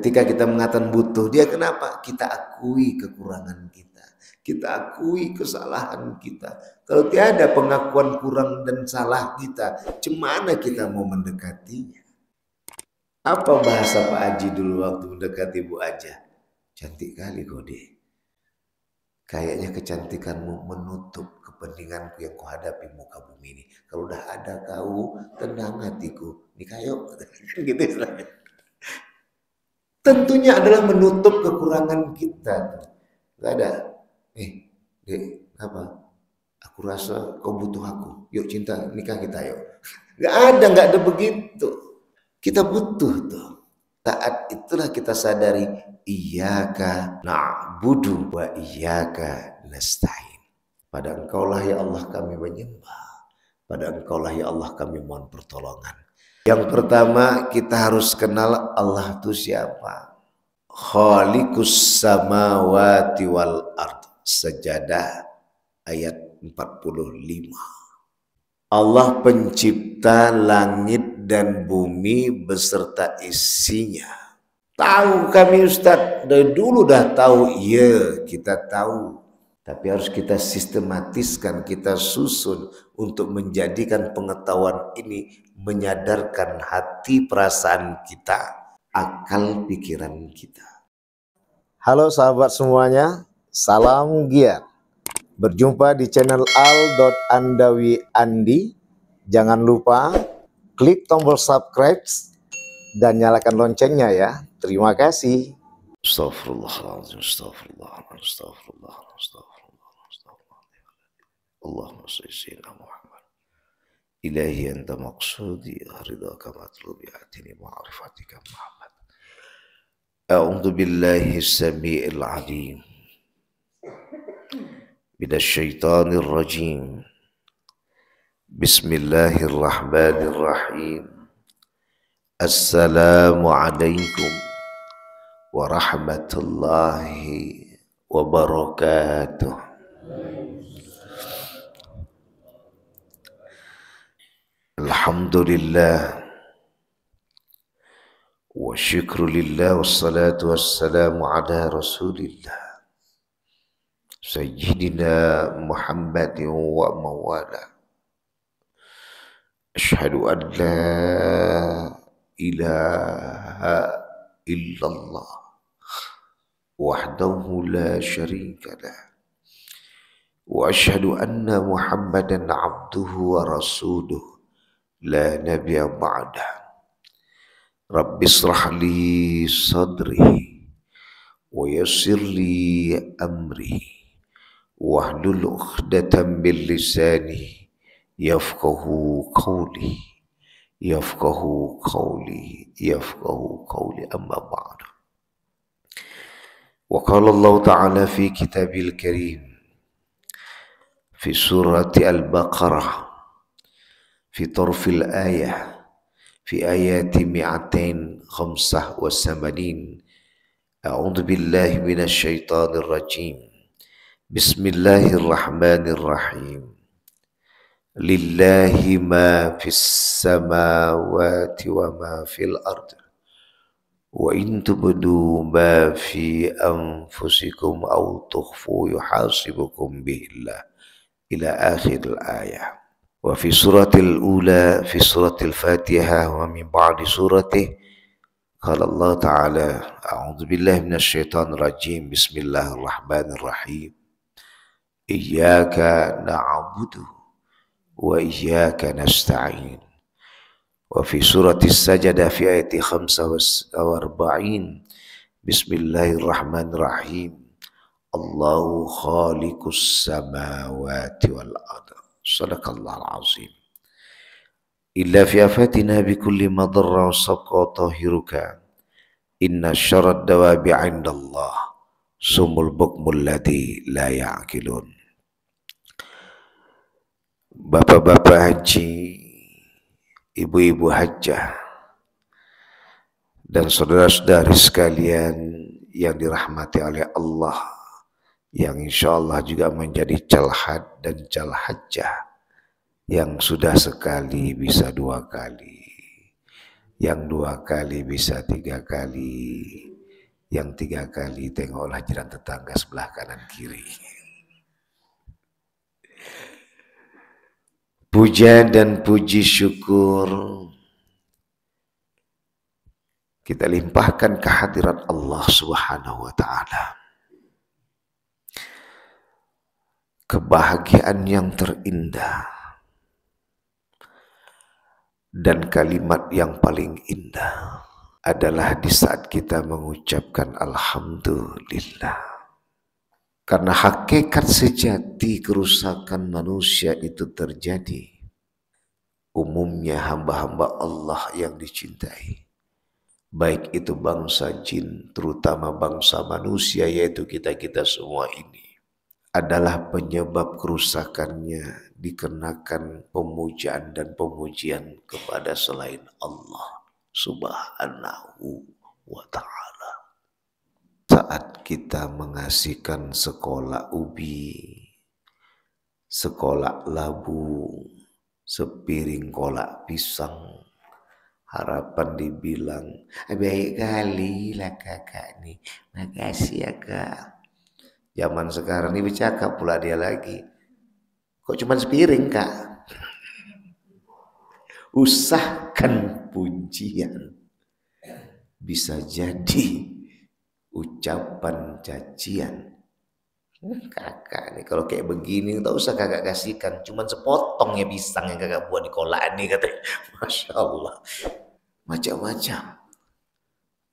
Ketika kita mengatakan butuh dia, kenapa? Kita akui kekurangan kita. Kita akui kesalahan kita. Kalau tiada pengakuan kurang dan salah kita, cemana kita mau mendekatinya? Apa bahasa Pak Haji dulu waktu mendekati Bu Aja? Cantik kali kau deh. Kayaknya kecantikanmu menutup kepentinganku yang kuhadapi muka bumi ini. Kalau udah ada kau, tenang hatiku. Nikah yuk. Gitu istilahnya. Tentunya adalah menutup kekurangan kita. Gak ada. Dek, apa? Aku rasa kau butuh aku. Yuk cinta, nikah kita yuk. Gak ada begitu. Kita butuh tuh. Saat itulah kita sadari iyyaka na'budu wa iyyaka nasta'in. Pada Engkaulah ya Allah kami menyembah. Pada Engkaulah ya Allah kami mohon pertolongan. Yang pertama kita harus kenal Allah itu siapa. Khaliqus samawati wal ard. Sajadah ayat 45. Allah pencipta langit dan bumi beserta isinya. Tahu kami Ustadz, dari dulu dah tahu. Iya, kita tahu. Tapi harus kita sistematiskan, kita susun untuk menjadikan pengetahuan ini menyadarkan hati perasaan kita, akal pikiran kita. Halo sahabat semuanya, salam giat. Berjumpa di channel al.andawi.andi. Jangan lupa klik tombol subscribe dan nyalakan loncengnya ya. Terima kasih. Astagfirullahaladzim, astagfirullahaladzim, astagfirullahaladzim, astagfirullahaladzim. Allahumma salli ala Muhammad. Ilahi anta maqsudi, ridhaka matlubi, atini ma'rifatika Muhammad. A'udzu billahi as-sami'il 'alim. Minasyaitonir rajim. Bismillahirrahmanirrahim. Assalamualaikum warahmatullahi wabarakatuh. Alhamdulillah wa syukrulillah wassalatu wassalamu ala rasulillah Sayyidina Muhammadin wa mawala. Asyhadu an la ilaha illallah wahdahu la syarika lah. Wa asyhadu anna Muhammadan abduhu wa rasuluh la nabiyya ba'dah. Rabbi israh li sadri wa yassir li amri wahlul 'uqdatam min lisani yafqahu qawli amma ba'du. Wa qala Allah ta'ala fi kitabil karim fi surati al-Baqarah fi tarfil ayah fi ayati 285. A'udzu billahi minasy syaithanir rajim. Bismillahirrahmanirrahim. Lillahi ma fis samawati wa ma fil ard. Wa in tubdu ma fi anfusikum aw tukhfu yuhasibukum billah. Ila akhir ayah. Wa fi suratil ula fi suratil Fatihah wa min ba'di suratih qala Allah ta'ala a'udzu billahi minasy syaithanir rajim. Bismillahirrahmanirrahim. Iyyaka na'budu wa iyyaka nasta'in. Wa fi surati Sajdah fi ayati 45. Bismillahirrahmanirrahim. Allahu khaliqus samawati wal ard. Sadaqallahul azim. Illa fi afatina bi kulli madarra wa sabqa tahiruka. Inna syarrad dawabi 'indallah sumul bukmul ladzi la ya'qilun. Bapak-bapak haji, ibu-ibu hajjah, dan saudara-saudari sekalian yang dirahmati oleh Allah, yang insya Allah juga menjadi calhad dan calhajjah, yang sudah sekali bisa 2 kali, yang 2 kali bisa 3 kali, Yang 3 kali tengoklah jiran tetangga sebelah kanan kiri. Puja dan puji syukur kita limpahkan kehadirat Allah Subhanahu wa taala. Kebahagiaan yang terindah dan kalimat yang paling indah adalah di saat kita mengucapkan alhamdulillah. Karena hakikat sejati kerusakan manusia itu terjadi. Umumnya hamba-hamba Allah yang dicintai, baik itu bangsa jin, terutama bangsa manusia, yaitu kita-kita semua ini, adalah penyebab kerusakannya dikenakan pemujaan dan pemujian kepada selain Allah Subhanahu wa ta'ala. Saat kita mengasihkan sekolah ubi, sekolah labu, sepiring kolak pisang, harapan dibilang, baik kali lah kakak nih, makasih ya kak. Zaman sekarang ini bercakap pula dia lagi, kok cuma sepiring kak? Usahkan pujian, bisa jadi ucapan cacian. Kakak nih kalau kayak begini tak usah kakak kasihkan, cuman sepotong ya pisang yang kakak buat di kolak nih, katanya. Masya Allah, macam-macam.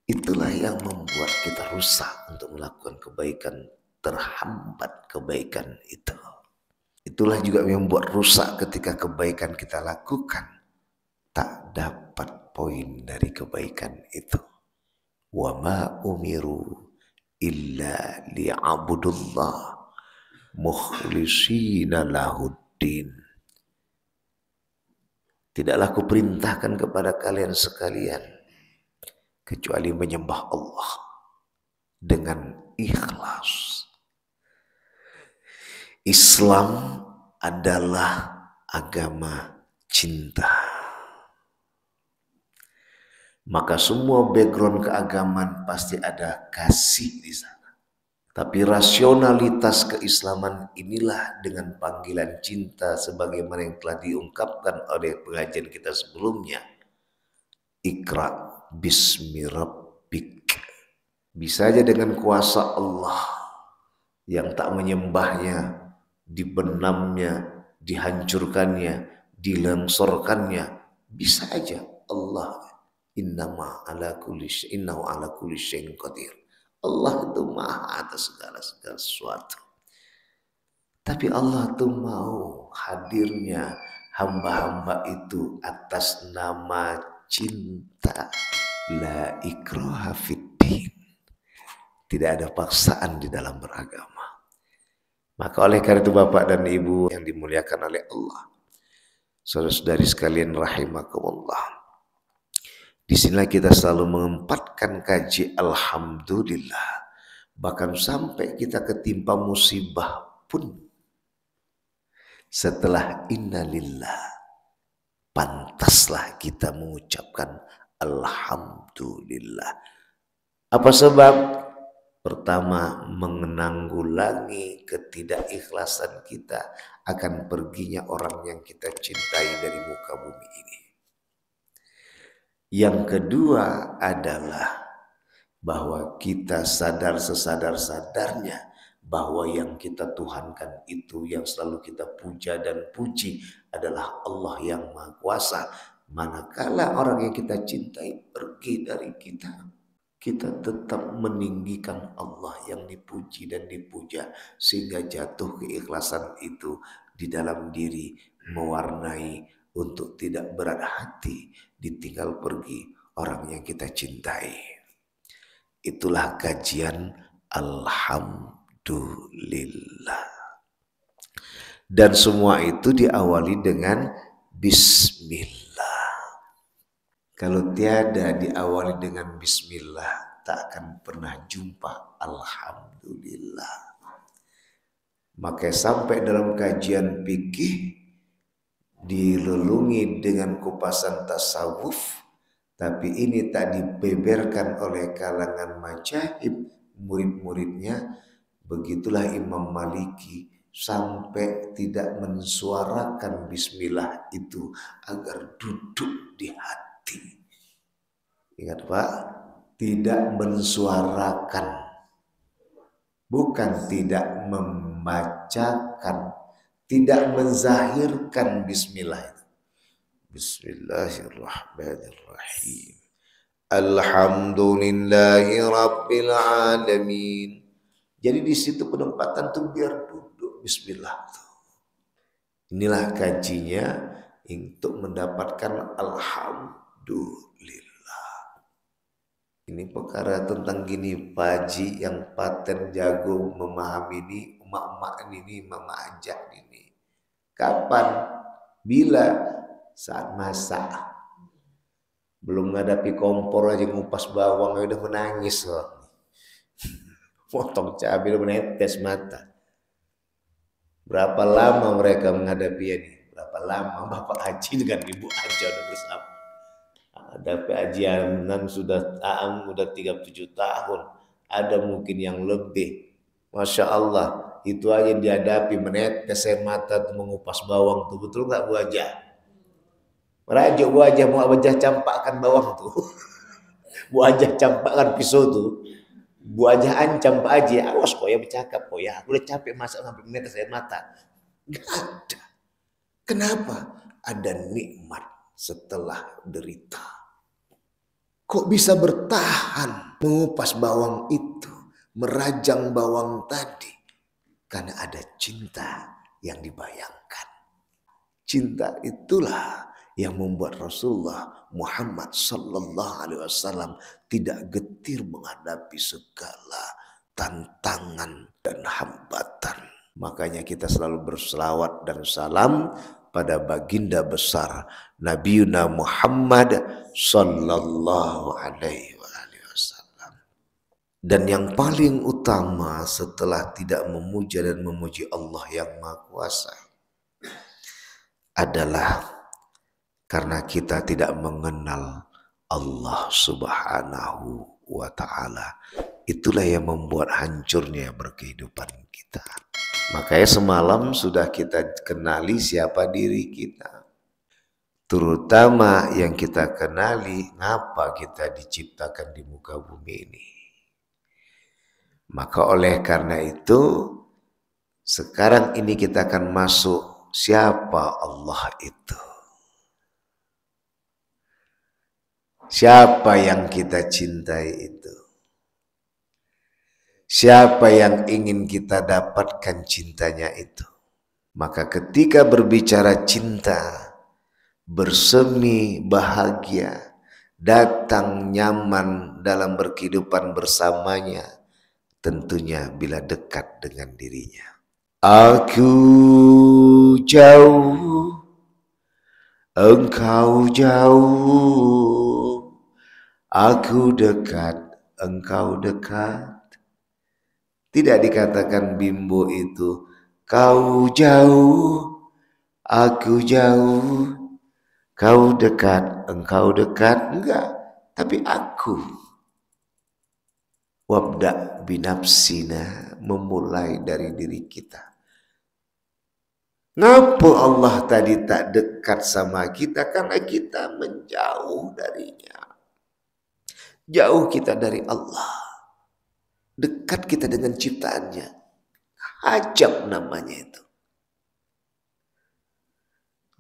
Itulah yang membuat kita rusak untuk melakukan kebaikan, terhambat kebaikan itu. Itulah juga yang membuat rusak ketika kebaikan kita lakukan, tak dapat poin dari kebaikan itu. Wa ma umiru illa liya'budullah mukhlishina lahuddin. Tidaklah kuperintahkan kepada kalian sekalian kecuali menyembah Allah dengan ikhlas. Islam adalah agama cinta. Maka semua background keagamaan pasti ada kasih di sana. Tapi rasionalitas keislaman inilah dengan panggilan cinta sebagaimana yang telah diungkapkan oleh pengajian kita sebelumnya. Iqra bismi rabbik. Bisa aja dengan kuasa Allah yang tak menyembahnya, dibenamnya, dihancurkannya, dilengsorkannya. Bisa aja Allah. Innahu ala kulli syai'in qadir. Allah itu maha atas segala sesuatu. Tapi Allah tuh mau hadirnya hamba-hamba itu atas nama cinta. La ikraha fiddin. Tidak ada paksaan di dalam beragama. Maka oleh karena itu Bapak dan Ibu yang dimuliakan oleh Allah, saudara-saudari sekalian rahimakumullah, di sinilah kita selalu mengempatkan kaji alhamdulillah. Bahkan sampai kita ketimpa musibah pun, setelah innalillah, pantaslah kita mengucapkan alhamdulillah. Apa sebab? Pertama, menanggulangi ketidakikhlasan kita akan perginya orang yang kita cintai dari muka bumi ini. Yang kedua adalah bahwa kita sadar sesadar-sadarnya bahwa yang kita tuhankan itu, yang selalu kita puja dan puji adalah Allah yang Maha Kuasa. Manakala orang yang kita cintai pergi dari kita, kita tetap meninggikan Allah yang dipuji dan dipuja, sehingga jatuh keikhlasan itu di dalam diri, mewarnai untuk tidak berat hati ditinggal pergi orang yang kita cintai. Itulah kajian alhamdulillah. Dan semua itu diawali dengan bismillah. Kalau tiada diawali dengan bismillah, tak akan pernah jumpa alhamdulillah. Maka sampai dalam kajian fikih dilelungi dengan kupasan tasawuf, Tapi ini tak dibeberkan oleh kalangan majaib murid-muridnya. Begitulah Imam Maliki sampai tidak mensuarakan bismillah itu agar duduk di hati. Ingat Pak, tidak mensuarakan, bukan tidak membacakan, tidak menzahirkan bismillah itu. Bismillahirrahmanirrahim. Alhamdulillahi rabbil alamin. Jadi di situ penempatan tuh biar duduk bismillah. Inilah kajinya untuk mendapatkan alhamdulillah. Ini perkara tentang gini, Pak Haji yang paten jago memahami ini, emak-emak ini, mama ajak ini. Kapan? Bila? Saat masak. Belum ngadapi kompor aja ngupas bawang udah menangis loh. Potong cabai udah menetes mata. Berapa lama mereka menghadapi ini? Berapa lama Bapak Haji dengan Ibu Aja udah bersama. Hadapi ajianan sudah 37 tahun. Ada mungkin yang lebih. Masya Allah, itu aja dihadapi menetes air mata tuh mengupas bawang tuh, betul nggak Bu Aja? Merajuk Bu Aja, mau Aja campakkan bawang tuh. Bu Aja campakkan pisau tuh. Bu Aja ancam Pak Haji, awas kok ya bercakap kok ya, aku udah capek masak sampai menetes air mata. Gak ada. Kenapa? Ada nikmat setelah derita. Kok bisa bertahan mengupas bawang itu, merajang bawang tadi? Karena ada cinta yang dibayangkan. Cinta itulah yang membuat Rasulullah Muhammad sallallahu alaihi wasallam tidak getir menghadapi segala tantangan dan hambatan. Makanya kita selalu berselawat dan salam pada baginda besar Nabiuna Muhammad sallallahu alaihi wasallam. Dan yang paling utama setelah tidak memuja dan memuji Allah yang Maha Kuasa adalah karena kita tidak mengenal Allah Subhanahu wa Ta'ala. Itulah yang membuat hancurnya berkehidupan kita. Makanya semalam sudah kita kenali siapa diri kita. Terutama yang kita kenali, ngapa kita diciptakan di muka bumi ini. Maka oleh karena itu, sekarang ini kita akan masuk siapa Allah itu. Siapa yang kita cintai itu? Siapa yang ingin kita dapatkan cintanya itu? Maka ketika berbicara cinta, bersemi bahagia, datang nyaman dalam berkehidupan bersamanya, tentunya bila dekat dengan dirinya. Aku jauh, engkau jauh. Aku dekat, engkau dekat. Tidak dikatakan bimbo itu, kau jauh, aku jauh, kau dekat, engkau dekat. Enggak, tapi aku. Wabda binafsina, memulai dari diri kita. Ngapa Allah tadi tak dekat sama kita? Karena kita menjauh darinya. Jauh kita dari Allah, dekat kita dengan ciptaannya. Ajab namanya itu.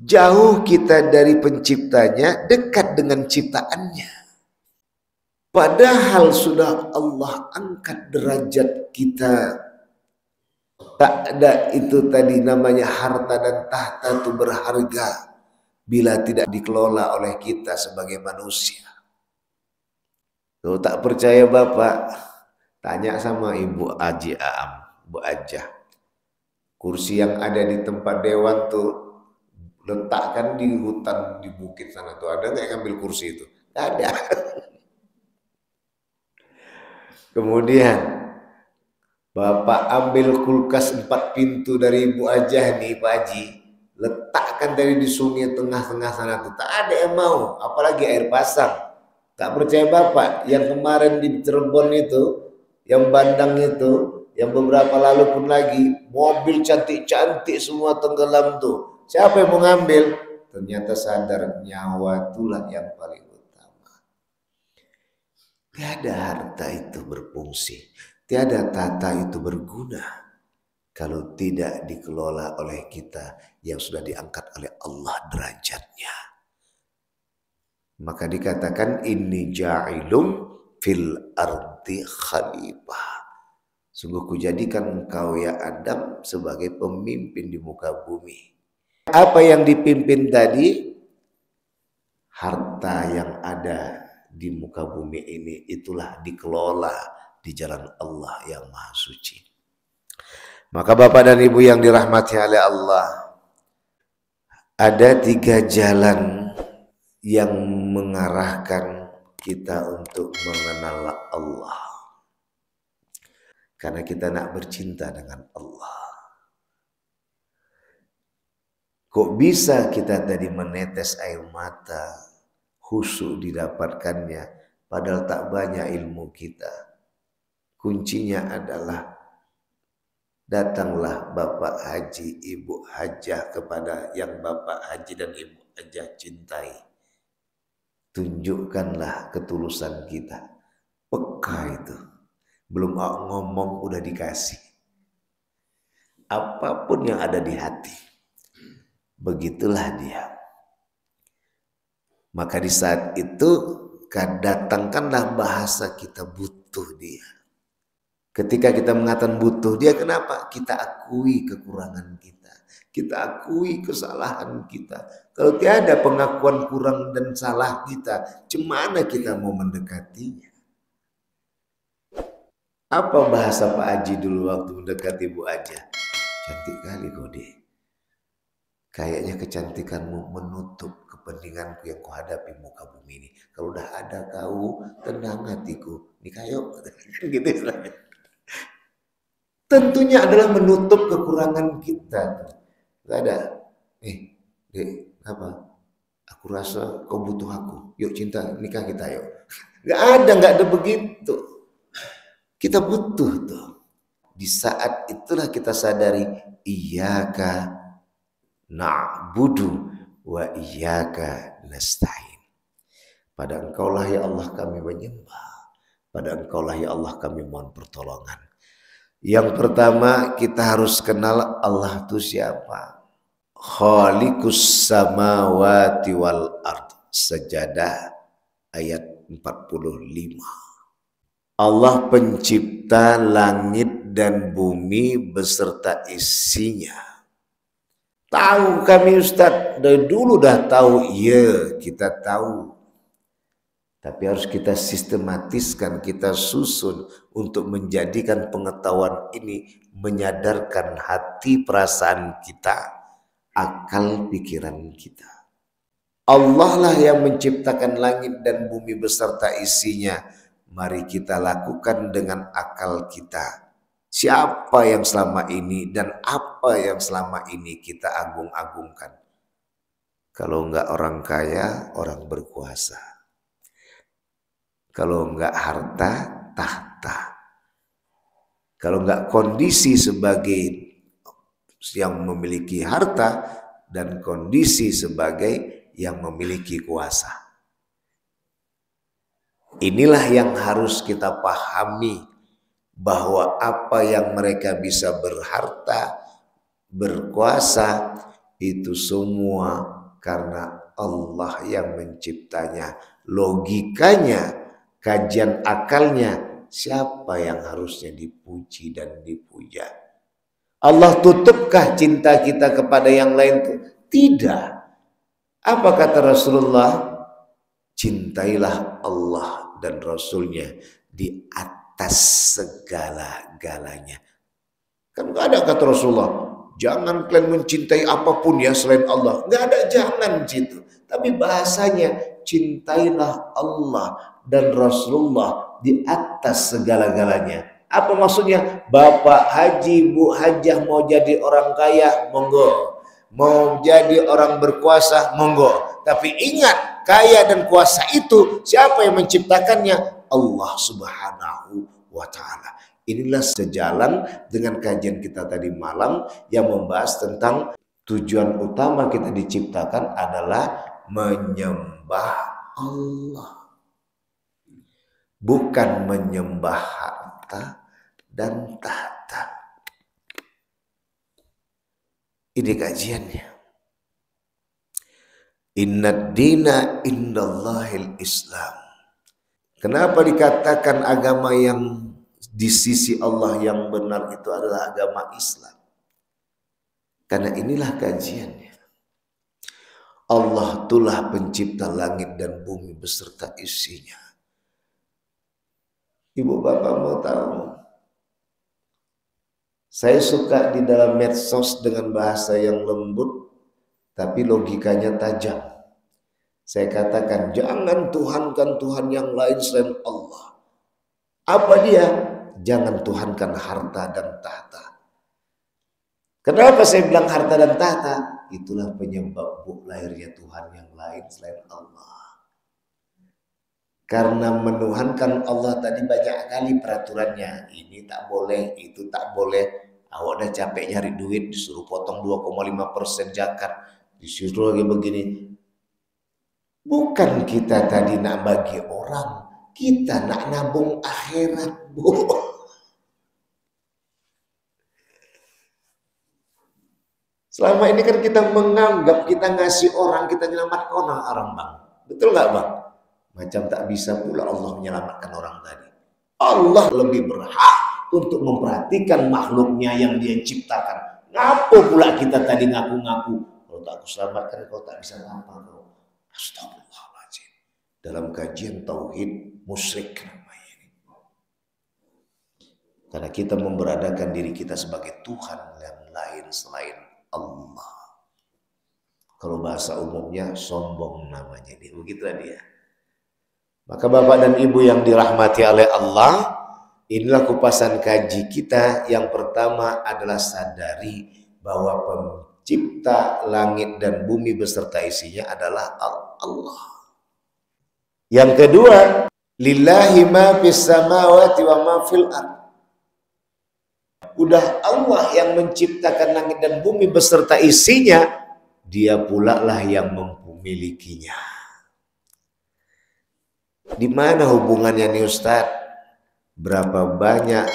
Jauh kita dari penciptanya, dekat dengan ciptaannya. Padahal sudah Allah angkat derajat kita. Tak ada itu tadi namanya harta dan tahta itu berharga bila tidak dikelola oleh kita sebagai manusia. Kalau tak percaya Bapak, tanya sama Ibu Haji Aam, Bu Ajah. Kursi yang ada di tempat dewan tuh letakkan di hutan di bukit sana tuh, ada nggak yang ngambil kursi itu? Nggak ada. Kemudian Bapak ambil kulkas 4 pintu dari Ibu Ajah nih Pak Haji, letakkan dari di sungai tengah-tengah sana tuh, tak ada yang mau, apalagi air pasang. Tak percaya Bapak yang kemarin di Cirebon itu, yang Bandang itu, yang beberapa lalu pun lagi, mobil cantik-cantik semua tenggelam tuh. Siapa yang mau ngambil? Ternyata sadar nyawa itulah yang paling utama. Tiada harta itu berfungsi, tiada tata itu berguna kalau tidak dikelola oleh kita yang sudah diangkat oleh Allah derajatnya. Maka dikatakan inni ja'ilum fil ardi khalifah. Sungguh kujadikan engkau ya Adam sebagai pemimpin di muka bumi. Apa yang dipimpin tadi? Harta yang ada di muka bumi ini itulah dikelola di jalan Allah yang Maha Suci. Maka Bapak dan Ibu yang dirahmati oleh Allah, ada 3 jalan yang mengarahkan kita untuk mengenal Allah. Karena kita nak bercinta dengan Allah. Kok bisa kita tadi menetes air mata, khusyuk didapatkannya, padahal tak banyak ilmu kita. Kuncinya adalah datanglah Bapak Haji, Ibu Hajah kepada yang Bapak Haji dan Ibu Hajah cintai. Tunjukkanlah ketulusan kita. Peka itu. Belum ngomong udah dikasih. Apapun yang ada di hati. Begitulah dia. Maka di saat itu datangkanlah bahasa kita butuh dia. Ketika kita mengatakan butuh dia, kenapa? Kita akui kekurangan kita. Kita akui kesalahan kita. Kalau tiada pengakuan kurang dan salah kita, cemana kita mau mendekatinya? Apa bahasa Pak Haji dulu waktu mendekati Bu Haja? Cantik kali kau deh. Kayaknya kecantikanmu menutup kepentinganku yang kuhadapi muka bumi ini. Kalau udah ada kau, tenang hatiku. Nikah yuk. Gitu istilahnya. Tentunya adalah menutup kekurangan kita. Gak ada. Dek, apa? Aku rasa kau butuh aku. Yuk cinta, nikah kita yuk. Gak ada begitu. Kita butuh tuh. Di saat itulah kita sadari iyyaka na'budu wa iyyaka nasta'in. Pada engkaulah ya Allah kami menyembah. Pada engkaulah ya Allah kami mohon pertolongan. Yang pertama kita harus kenal Allah itu siapa. Khaliqus samawati wal ard. Sajadah ayat 45. Allah pencipta langit dan bumi beserta isinya. Tahu kami Ustadz, dari dulu dah tahu. Iya, kita tahu. Tapi harus kita sistematiskan, kita susun untuk menjadikan pengetahuan ini menyadarkan hati perasaan kita, akal pikiran kita. Allah lah yang menciptakan langit dan bumi beserta isinya. Mari kita lakukan dengan akal kita. Siapa yang selama ini dan apa yang selama ini kita agung-agungkan? Kalau enggak orang kaya, orang berkuasa. Kalau enggak harta, tahta. Kalau enggak kondisi sebagai yang memiliki harta dan kondisi sebagai yang memiliki kuasa. Inilah yang harus kita pahami, bahwa apa yang mereka bisa berharta, berkuasa, itu semua karena Allah yang menciptanya. Logikanya, kajian akalnya, siapa yang harusnya dipuji dan dipuja? Allah tutupkah cinta kita kepada yang lain? Tidak. Apa kata Rasulullah? Cintailah Allah dan Rasulnya di atas segala-galanya. Kan gak ada kata Rasulullah, jangan kalian mencintai apapun ya selain Allah. Gak ada jangan situ. Tapi bahasanya cintailah Allah dan Rasulullah di atas segala-galanya. Apa maksudnya? Bapak Haji, Bu Hajah mau jadi orang kaya, monggo. Mau jadi orang berkuasa, monggo. Tapi ingat, kaya dan kuasa itu, siapa yang menciptakannya? Allah Subhanahu wa Ta'ala. Inilah sejalan dengan kajian kita tadi malam yang membahas tentang tujuan utama kita diciptakan adalah menyembah Allah, bukan menyembah harta dan tahta. Ini kajiannya. Inna dina indallahil Islam. Kenapa dikatakan agama yang di sisi Allah yang benar itu adalah agama Islam? Karena inilah kajiannya. Allah itulah pencipta langit dan bumi beserta isinya. Ibu bapak mau tahu? Saya suka di dalam medsos dengan bahasa yang lembut, tapi logikanya tajam. Saya katakan, jangan tuhankan Tuhan yang lain selain Allah. Apa dia? Jangan tuhankan harta dan tahta. Kenapa saya bilang harta dan tahta? Itulah penyebab lahirnya Tuhan yang lain selain Allah. Karena menuhankan Allah tadi banyak kali peraturannya. Ini tak boleh, itu tak boleh. Awak udah capek nyari duit, disuruh potong 2,5% zakat. Disuruh lagi begini. Bukan kita tadi nak bagi orang. Kita nak nabung akhirat, Bu. Selama ini kan kita menganggap kita ngasih orang, kita menyelamatkan orang, Bang. Betul nggak, Bang? Macam tak bisa pula Allah menyelamatkan orang tadi. Allah lebih berhak untuk memperhatikan makhluknya yang dia ciptakan. Ngapa pula kita tadi ngaku-ngaku? Kalau tak aku selamatkan, kau tak bisa apa kau. Astagfirullahaladzim. Dalam kajian tauhid musyrik namanya ini. Karena kita memberadakan diri kita sebagai Tuhan yang lain selain Allah. Kalau bahasa umumnya sombong namanya dia. Begitulah dia. Maka Bapak dan Ibu yang dirahmati oleh Allah, inilah kupasan kaji kita. Yang pertama adalah sadari bahwa pencipta langit dan bumi beserta isinya adalah Allah. Yang kedua, lillahi ma fis samawati wa ma fil ardh. Udah Allah yang menciptakan langit dan bumi beserta isinya, dia pula lah yang memilikinya. Di mana hubungannya nih Ustadz? Berapa banyak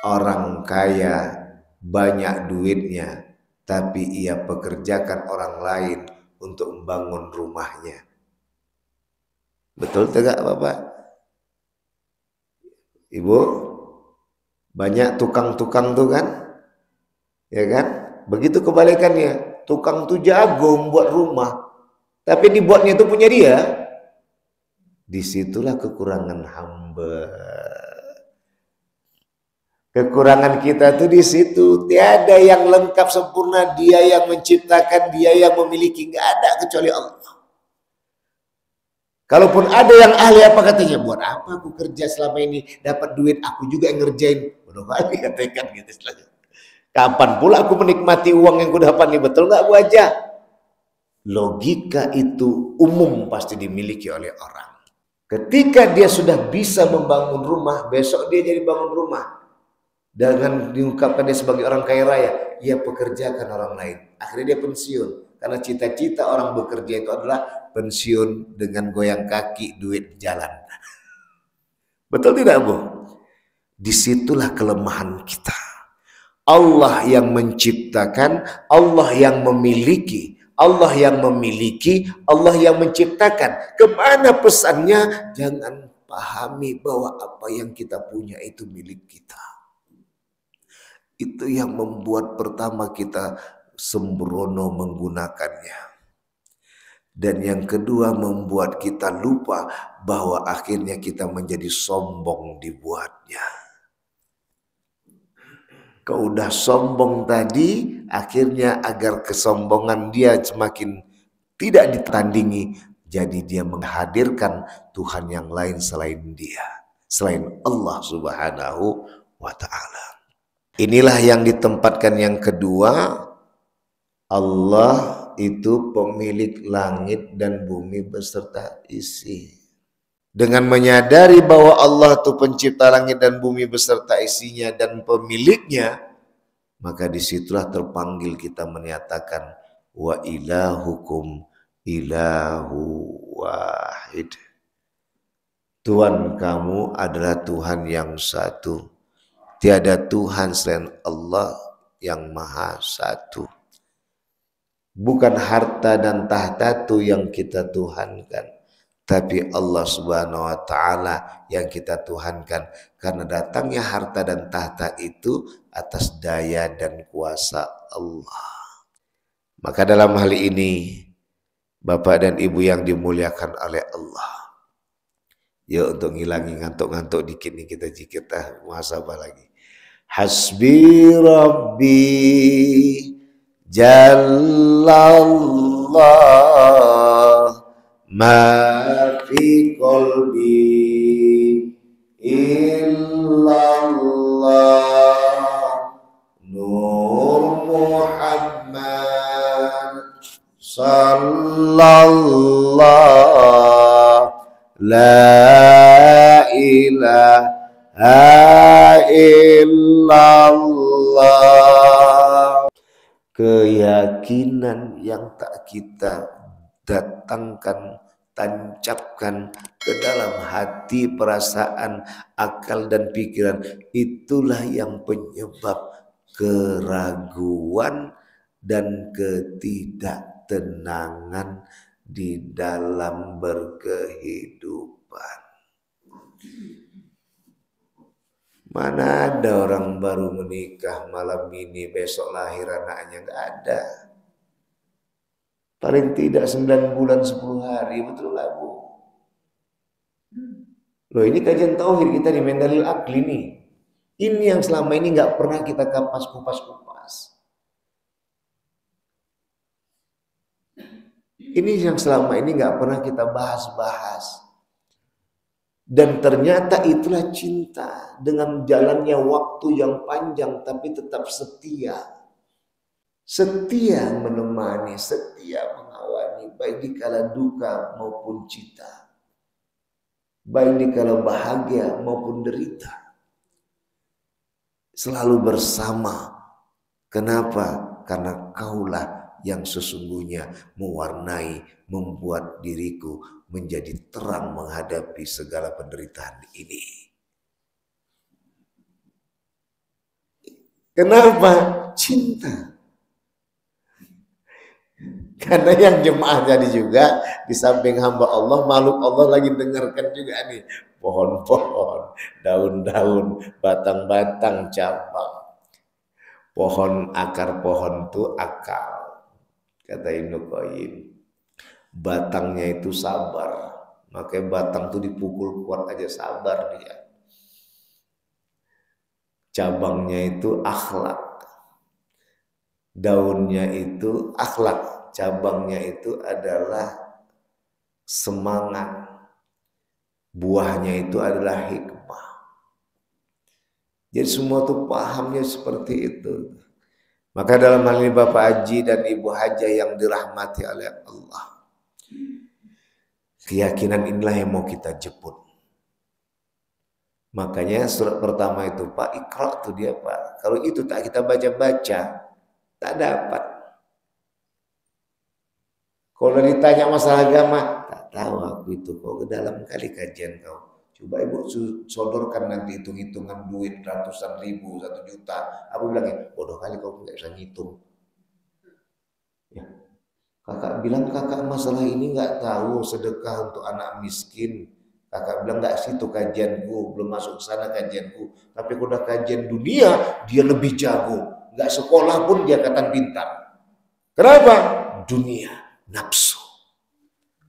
orang kaya, banyak duitnya, tapi ia pekerjakan orang lain untuk membangun rumahnya. Betul tidak Bapak? Ibu? Banyak tukang-tukang tuh kan? Ya kan? Begitu kebalikannya. Tukang tuh jago membuat rumah, tapi dibuatnya itu punya dia. Disitulah kekurangan hamba. Kekurangan kita tuh di situ. Tiada yang lengkap sempurna. Dia yang menciptakan, dia yang memiliki. Nggak ada kecuali Allah. Kalaupun ada yang ahli, apa katanya? Buat apa aku kerja selama ini? Dapat duit, aku juga yang ngerjain. Udah kali katakan gitu. Kapan pula aku menikmati uang yang ku dapat nih? Betul nggak Bu Haja? Logika itu umum pasti dimiliki oleh orang. Ketika dia sudah bisa membangun rumah, besok dia jadi bangun rumah. Dengan diungkapkan dia sebagai orang kaya raya, ia pekerjakan orang lain. Akhirnya dia pensiun. Karena cita-cita orang bekerja itu adalah pensiun dengan goyang kaki, duit jalan. Betul tidak Bu? Disitulah kelemahan kita. Allah yang menciptakan, Allah yang memiliki. Allah yang memiliki, Allah yang menciptakan. Kemana pesannya? Jangan pahami bahwa apa yang kita punya itu milik kita. Itu yang membuat pertama kita sembrono menggunakannya. Dan yang kedua membuat kita lupa bahwa akhirnya kita menjadi sombong dibuatnya. Kau udah sombong tadi, akhirnya agar kesombongan dia semakin tidak ditandingi, jadi dia menghadirkan Tuhan yang lain selain dia, selain Allah Subhanahu wa Ta'ala. Inilah yang ditempatkan yang kedua, Allah itu pemilik langit dan bumi beserta isi. Dengan menyadari bahwa Allah itu pencipta langit dan bumi beserta isinya dan pemiliknya, maka disitulah terpanggil kita menyatakan wa ilahukum ilahu wahid. Tuhan kamu adalah Tuhan yang satu. Tiada Tuhan selain Allah yang maha satu. Bukan harta dan tahta itu yang kita tuhankan, tapi Allah Subhanahu wa taala yang kita tuhankan, karena datangnya harta dan tahta itu atas daya dan kuasa Allah. Maka dalam hal ini Bapak dan Ibu yang dimuliakan oleh Allah, ya untuk ngilangi ngantuk-ngantuk dikit nih kita jikita muhasabah lagi. Hasbi Rabbi Jallallah ma fi qalbi illallah Nur Muhammad sallallahu la ilaha illallah. Keyakinan yang tak kita datangkan, tancapkan ke dalam hati, perasaan, akal dan pikiran, itulah yang penyebab keraguan dan ketidaktenangan di dalam berkehidupan. Mana ada orang baru menikah malam ini besok lahir anaknya, nggak ada. Paling tidak 9 bulan 10 hari, betul lah Bu. Loh, ini kajian tauhid kita di Mendalil Akli nih. Ini yang selama ini nggak pernah kita kupas. Ini yang selama ini nggak pernah kita bahas. Dan ternyata itulah cinta, dengan jalannya waktu yang panjang tapi tetap setia. Setia menemani, setia mengawani, baik di kala duka maupun cita, baik di kala bahagia maupun derita. Selalu bersama. Kenapa? Karena kaulah yang sesungguhnya mewarnai, membuat diriku menjadi terang menghadapi segala penderitaan ini. Kenapa? Cinta. Karena yang jemaah jadi juga di samping hamba Allah, makhluk Allah lagi dengarkan juga nih. Pohon-pohon, daun-daun, batang-batang, cabang. Pohon, akar pohon itu akal. Kata Ibnu Qayyim. Batangnya itu sabar, makanya batang itu dipukul kuat aja sabar dia. Cabangnya itu akhlak, daunnya itu akhlak, cabangnya itu adalah semangat, buahnya itu adalah hikmah. Jadi semua tuh pahamnya seperti itu. Maka dalam hal ini Bapak Haji dan Ibu Haja yang dirahmati oleh Allah, keyakinan inilah yang mau kita jemput. Makanya surat pertama itu Pak, Iqra tuh dia Pak. Kalau itu tak kita baca-baca, tak dapat. Kalau ditanya masalah agama, tak tahu aku itu. Kok ke dalam kali kajian kau. Coba Ibu sodorkan nanti hitung-hitungan duit ratusan ribu, 1 juta. Aku bilang ya, bodoh kali kau nggak bisa ngitung. Ya. Kakak bilang kakak masalah ini nggak tahu sedekah untuk anak miskin. Kakak bilang nggak situ kajianku, belum masuk ke sana kajianku. Tapi kalau udah kajian dunia, dia lebih jago. Nggak sekolah pun dia kata pintar. Kenapa? Dunia, nafsu.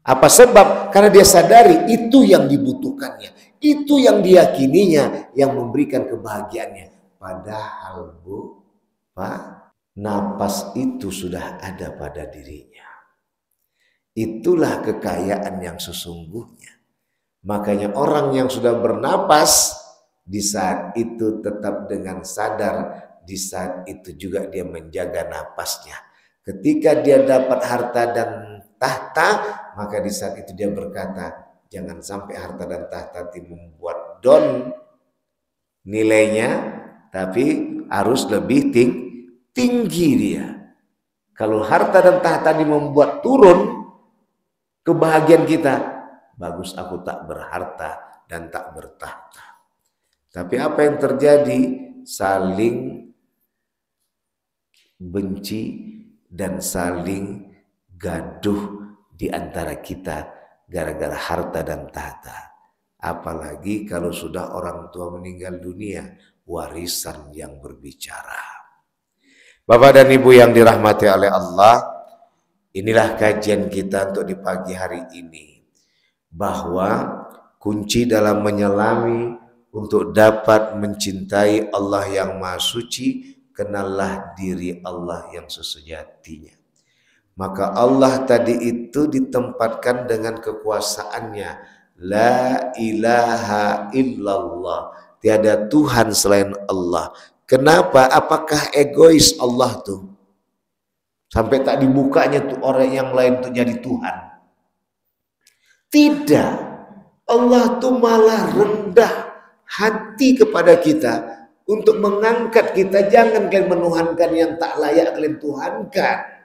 Apa sebab? Karena dia sadari itu yang dibutuhkannya, itu yang diyakininya, yang memberikan kebahagiaannya. Padahal Bu, Pak, napas itu sudah ada pada dirinya. Itulah kekayaan yang sesungguhnya. Makanya orang yang sudah bernapas, di saat itu tetap dengan sadar, di saat itu juga dia menjaga napasnya. Ketika dia dapat harta dan tahta, maka di saat itu dia berkata, jangan sampai harta dan tahta itu membuat down nilainya, tapi harus lebih tinggi dia. Kalau harta dan tahta ini membuat turun kebahagiaan kita, bagus aku tak berharta dan tak bertahta. Tapi apa yang terjadi? Saling benci dan saling gaduh di antara kita gara-gara harta dan tahta. Apalagi kalau sudah orang tua meninggal dunia, warisan yang berbicara. Bapak dan Ibu yang dirahmati oleh Allah, inilah kajian kita untuk di pagi hari ini. Bahwa kunci dalam menyelami untuk dapat mencintai Allah yang Maha Suci, kenallah diri Allah yang sesejatinya. Maka Allah tadi itu ditempatkan dengan kekuasaannya. La ilaha illallah. Tiada Tuhan selain Allah. Kenapa? Apakah egois Allah tuh? Sampai tak dibukanya tuh orang yang lain tuh jadi Tuhan. Tidak. Allah tuh malah rendah hati kepada kita untuk mengangkat kita. Jangan kalian menuhankan yang tak layak kalian tuhankan.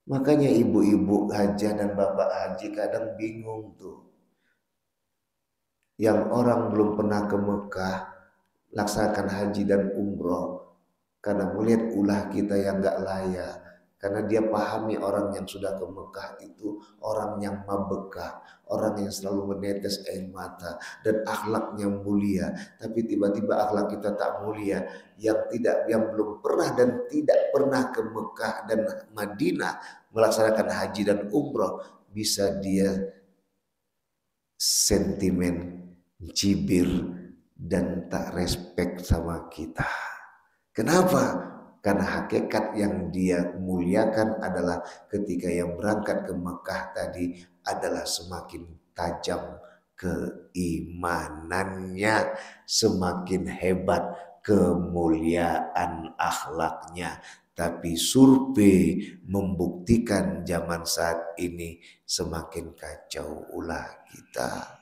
Makanya ibu-ibu hajah dan bapak haji kadang bingung tuh. Yang orang belum pernah ke Mekah laksanakan haji dan umroh karena melihat ulah kita yang gak layak. Karena dia pahami orang yang sudah ke Mekah itu orang yang mabekah, orang yang selalu menetes air mata dan akhlaknya mulia. Tapi tiba-tiba akhlak kita tak mulia. Yang belum pernah dan tidak pernah ke Mekah dan Madinah melaksanakan haji dan umroh, bisa dia sentimen, cibir dan tak respect sama kita. Kenapa? Karena hakikat yang dia muliakan adalah ketika yang berangkat ke Mekah tadi adalah semakin tajam keimanannya, semakin hebat kemuliaan akhlaknya. Tapi survei membuktikan zaman saat ini semakin kacau ulah kita.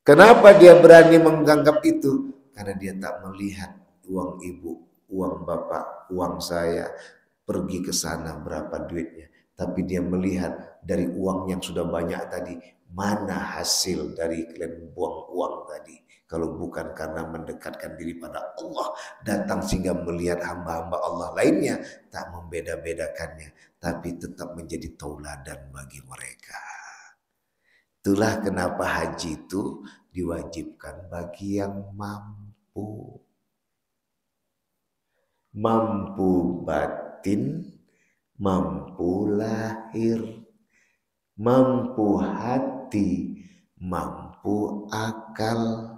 Kenapa dia berani menganggap itu? Karena dia tak melihat uang ibu, uang bapak, uang saya pergi ke sana berapa duitnya. Tapi dia melihat dari uang yang sudah banyak tadi, mana hasil dari kalian buang uang tadi. Kalau bukan karena mendekatkan diri pada Allah, datang sehingga melihat hamba-hamba Allah lainnya, tak membeda-bedakannya, tapi tetap menjadi tauladan bagi mereka. Itulah kenapa haji itu diwajibkan bagi yang mampu. Mampu batin, mampu lahir, mampu hati, mampu akal.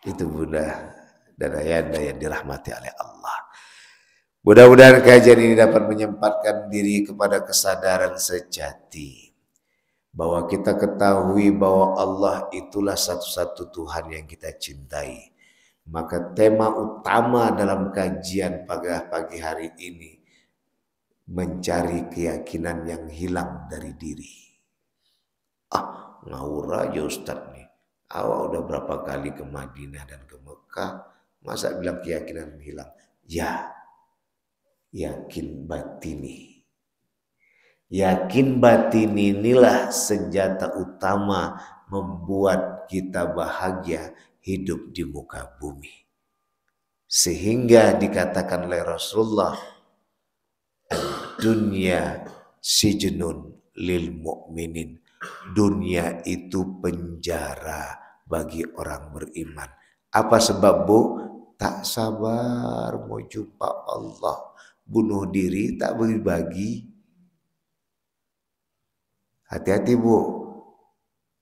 Itu Bunda dan Ayanda yang dirahmati oleh Allah. Mudah-mudahan kajian ini dapat menyempatkan diri kepada kesadaran sejati. Bahwa kita ketahui bahwa Allah itulah satu-satu Tuhan yang kita cintai. Maka tema utama dalam kajian pagi hari ini mencari keyakinan yang hilang dari diri. Ngawur aja Ustadz nih. Awak udah berapa kali ke Madinah dan ke Mekah, masa bilang keyakinan hilang? Ya, yakin batini. Yakin batin inilah senjata utama membuat kita bahagia hidup di muka bumi. Sehingga dikatakan oleh Rasulullah, dunia sijnun lil mu'minin. Dunia itu penjara bagi orang beriman. Apa sebab Bu? Tak sabar mau jumpa Allah. Bunuh diri tak berbagi. Hati-hati Bu.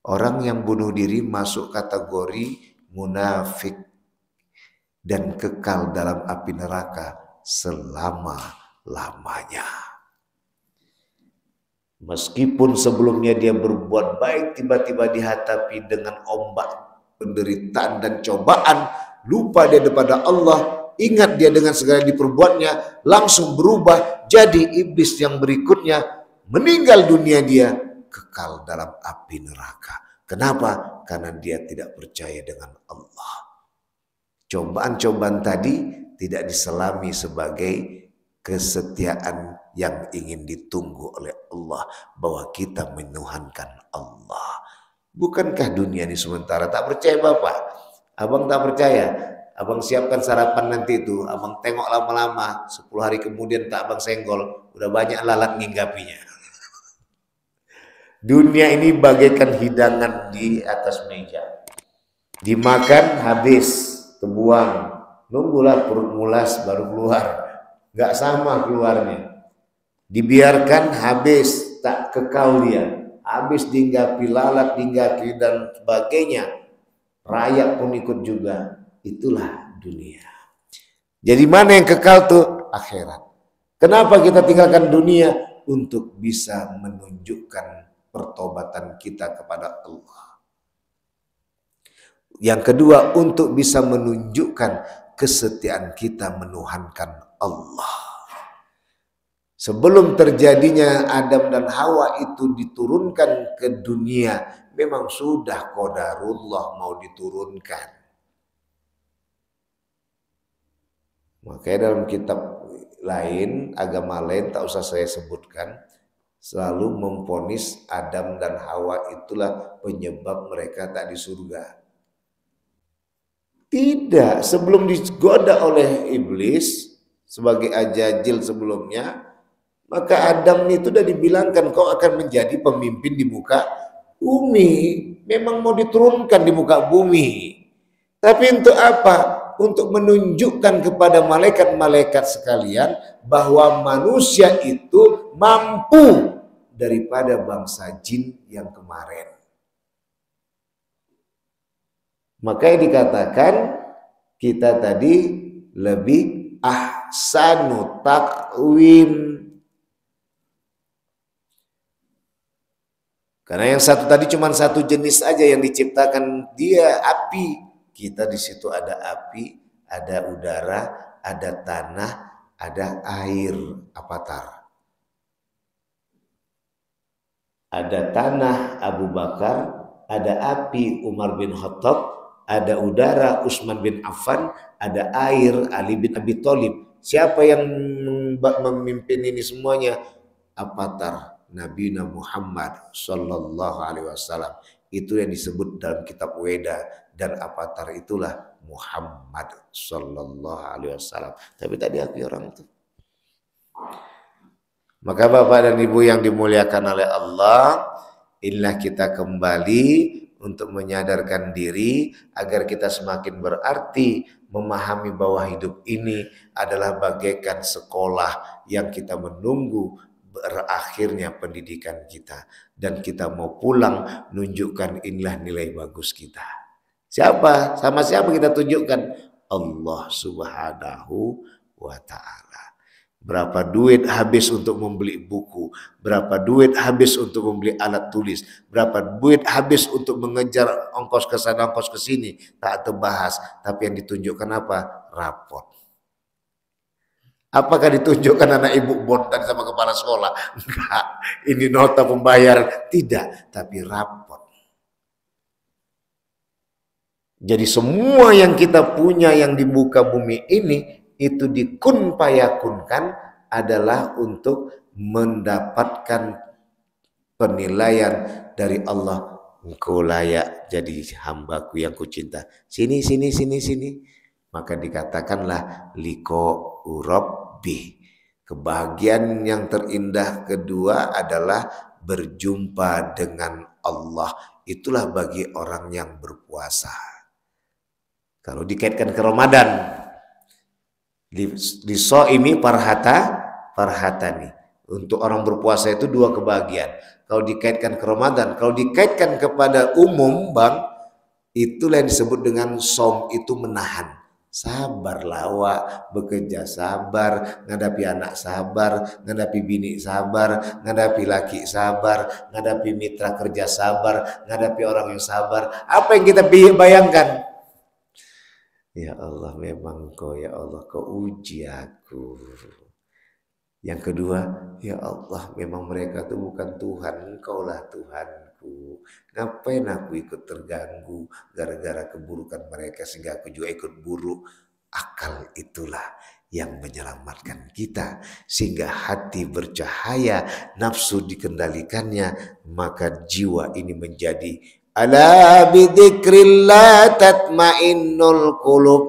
Orang yang bunuh diri masuk kategori munafik dan kekal dalam api neraka selama-lamanya. Meskipun sebelumnya dia berbuat baik, tiba-tiba dihadapi dengan ombak penderitaan dan cobaan, lupa dia kepada Allah, ingat dia dengan segala diperbuatnya, langsung berubah jadi iblis yang berikutnya, meninggal dunia dia, kekal dalam api neraka. Kenapa? Karena dia tidak percaya dengan Allah. Cobaan-cobaan tadi tidak diselami sebagai kesetiaan yang ingin ditunggu oleh Allah, bahwa kita menuhankan Allah. Bukankah dunia ini sementara? Tak percaya Bapak? Abang tak percaya? Abang siapkan sarapan nanti itu, abang tengok lama-lama, 10 hari kemudian tak abang senggol, udah banyak lalat nginggapinya. Dunia ini bagaikan hidangan di atas meja. Dimakan habis, terbuang, nunggulah perut mulas baru keluar. Gak sama keluarnya. Dibiarkan habis, tak kekal dia. Habis dihinggapi lalat, dihinggapi dan sebagainya. Rayap pun ikut juga. Itulah dunia. Jadi mana yang kekal tuh? Akhirat. Kenapa kita tinggalkan dunia? Untuk bisa menunjukkan pertobatan kita kepada Allah. Yang kedua, untuk bisa menunjukkan kesetiaan kita menuhankan Allah. Sebelum terjadinya Adam dan Hawa itu diturunkan ke dunia, memang sudah qadarullah mau diturunkan. Makanya dalam kitab lain, agama lain, tak usah saya sebutkan, selalu memvonis Adam dan Hawa itulah penyebab mereka tak di surga. Tidak, sebelum digoda oleh iblis sebagai ajajil sebelumnya, maka Adam itu sudah dibilangkan kau akan menjadi pemimpin di muka bumi. Memang mau diturunkan di muka bumi. Tapi untuk apa? Untuk menunjukkan kepada malaikat-malaikat sekalian bahwa manusia itu mampu daripada bangsa jin yang kemarin. Makanya dikatakan kita tadi lebih ahsanu takwim. Karena yang satu tadi cuma satu jenis aja yang diciptakan, dia api. Kita di situ ada api, ada udara, ada tanah, ada air, avatar. Ada tanah Abu Bakar, ada api Umar bin Khattab, ada udara Utsman bin Affan, ada air Ali bin Abi Thalib. Siapa yang memimpin ini semuanya? Avatar Nabi Muhammad sallallahu alaihi wasallam. Itu yang disebut dalam kitab Weda, dan avatar itulah Muhammad sallallahu alaihi wasallam. Tapi tadi aku orang itu. Maka Bapak dan Ibu yang dimuliakan oleh Allah, inilah kita kembali untuk menyadarkan diri agar kita semakin berarti memahami bahwa hidup ini adalah bagaikan sekolah yang kita menunggu berakhirnya pendidikan kita, dan kita mau pulang nunjukkan inilah nilai bagus kita. Siapa? Sama siapa kita tunjukkan? Allah Subhanahu wa ta'ala. Berapa duit habis untuk membeli buku, berapa duit habis untuk membeli alat tulis, berapa duit habis untuk mengejar ongkos ke sana ongkos ke sini, tak terbahas. Tapi yang ditunjukkan apa? Rapot. Apakah ditunjukkan anak ibu bondan sama kepala sekolah? Enggak. Ini nota pembayaran. Tidak. Tapi rapot. Jadi semua yang kita punya yang di muka bumi ini, itu dikun payakunkan adalah untuk mendapatkan penilaian dari Allah. Engkau layak jadi hambaku yang kucinta. Sini, sini, sini, sini. Maka dikatakanlah liko urabbi. Kebahagiaan yang terindah kedua adalah berjumpa dengan Allah. Itulah bagi orang yang berpuasa. Kalau dikaitkan ke Ramadan, di soimi parhatani. Untuk orang berpuasa itu dua kebahagiaan. Kalau dikaitkan ke Ramadan, kalau dikaitkan kepada umum, Bang, itulah yang disebut dengan som, itu menahan. Sabarlah Wak, bekerja sabar, ngadapi anak sabar, ngadapi bini sabar, ngadapi laki sabar, ngadapi mitra kerja sabar, ngadapi orang yang sabar. Apa yang kita bayangkan? Ya Allah, memang Kau ya Allah, Kau uji aku. Yang kedua, ya Allah, memang mereka tuh bukan Tuhan, Engkaulah Tuhanku. Ngapain aku ikut terganggu gara-gara keburukan mereka sehingga aku juga ikut buruk. Akal itulah yang menyelamatkan kita sehingga hati bercahaya, nafsu dikendalikannya, maka jiwa ini menjadi ala bidzikrillah tatmainnul qulub.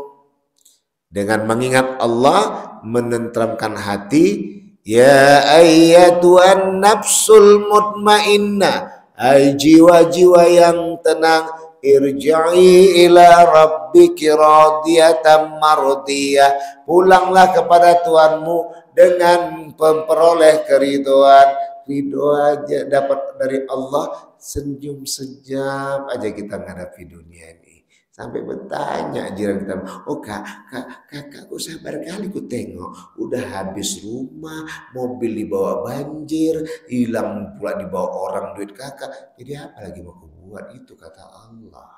Dengan mengingat Allah menenteramkan hati. Ya ayyatuhan nafsul mutmainnah, hai jiwa-jiwa yang tenang, irji'i ila rabbiki radiyatan mardiyah, pulanglah kepada Tuhanmu dengan memperoleh keridhaan. Ridho aja dapat dari Allah, senyum sejam aja kita menghadapi dunia ini. Sampai bertanya jiran kita, oh kakak kok sabar kali ku tengok, udah habis rumah, mobil dibawa banjir, hilang pula dibawa orang duit kakak, jadi apa lagi mau ku buat, itu kata Allah.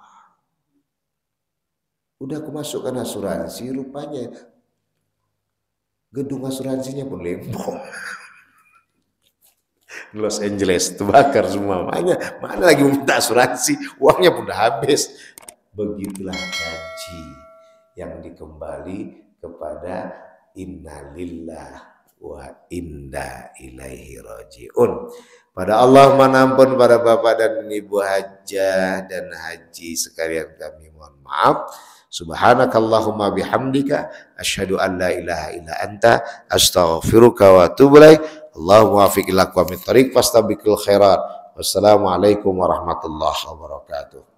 Udah aku masukkan asuransi, rupanya gedung asuransinya pun lempong. Los Angeles terbakar semua, mana lagi minta asuransi, uangnya pun udah habis. Begitulah haji yang dikembali kepada innalillah wa inna ilaihi rajiun. Pada Allah menampun para bapak dan ibu hajjah dan haji sekalian, kami mohon maaf. Subhanakallahumma bihamdika asyhadu an la ilaha illa anta astaghfiruka wa atubu ilaik. Allahumma wafiq ila aqwamit thariq fastabiqul khairat. Wassalamualaikum warahmatullahi wabarakatuh.